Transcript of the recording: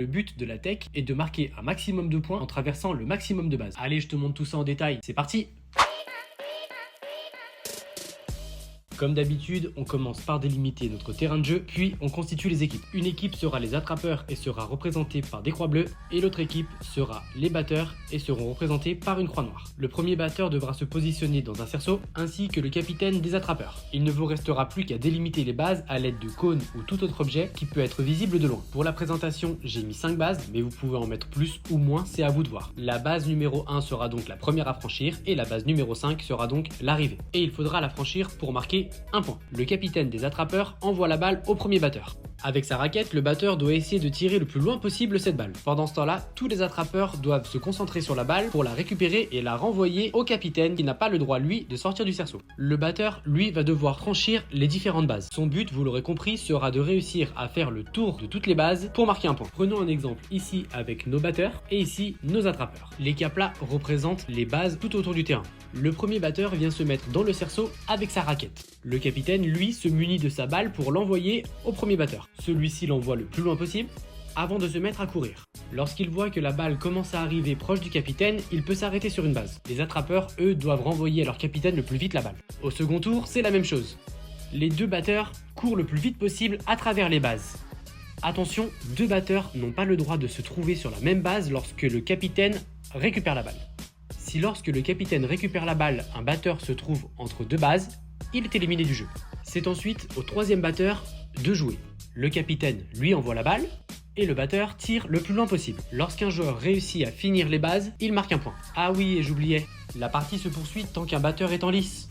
Le but de la tech est de marquer un maximum de points en traversant le maximum de bases. Allez, je te montre tout ça en détail, c'est parti! Comme d'habitude, on commence par délimiter notre terrain de jeu, puis on constitue les équipes. Une équipe sera les attrapeurs et sera représentée par des croix bleues, et l'autre équipe sera les batteurs et seront représentés par une croix noire. Le premier batteur devra se positionner dans un cerceau, ainsi que le capitaine des attrapeurs. Il ne vous restera plus qu'à délimiter les bases à l'aide de cônes ou tout autre objet qui peut être visible de loin. Pour la présentation, j'ai mis 5 bases, mais vous pouvez en mettre plus ou moins, c'est à vous de voir. La base numéro 1 sera donc la première à franchir, et la base numéro 5 sera donc l'arrivée. Et il faudra la franchir pour marquer un point. Le capitaine des attrapeurs envoie la balle au premier batteur. Avec sa raquette, le batteur doit essayer de tirer le plus loin possible cette balle. Pendant ce temps-là, tous les attrapeurs doivent se concentrer sur la balle pour la récupérer et la renvoyer au capitaine qui n'a pas le droit, lui, de sortir du cerceau. Le batteur, lui, va devoir franchir les différentes bases. Son but, vous l'aurez compris, sera de réussir à faire le tour de toutes les bases pour marquer un point. Prenons un exemple ici avec nos batteurs et ici nos attrapeurs. Les caplas représentent les bases tout autour du terrain. Le premier batteur vient se mettre dans le cerceau avec sa raquette. Le capitaine, lui, se munit de sa balle pour l'envoyer au premier batteur. Celui-ci l'envoie le plus loin possible avant de se mettre à courir. Lorsqu'il voit que la balle commence à arriver proche du capitaine, il peut s'arrêter sur une base. Les attrapeurs, eux, doivent renvoyer à leur capitaine le plus vite la balle. Au second tour, c'est la même chose. Les deux batteurs courent le plus vite possible à travers les bases. Attention, deux batteurs n'ont pas le droit de se trouver sur la même base lorsque le capitaine récupère la balle. Si lorsque le capitaine récupère la balle, un batteur se trouve entre deux bases, il est éliminé du jeu. C'est ensuite au troisième batteur de jouer. Le capitaine lui envoie la balle et le batteur tire le plus loin possible. Lorsqu'un joueur réussit à finir les bases, il marque un point. Ah oui, et j'oubliais, la partie se poursuit tant qu'un batteur est en lice.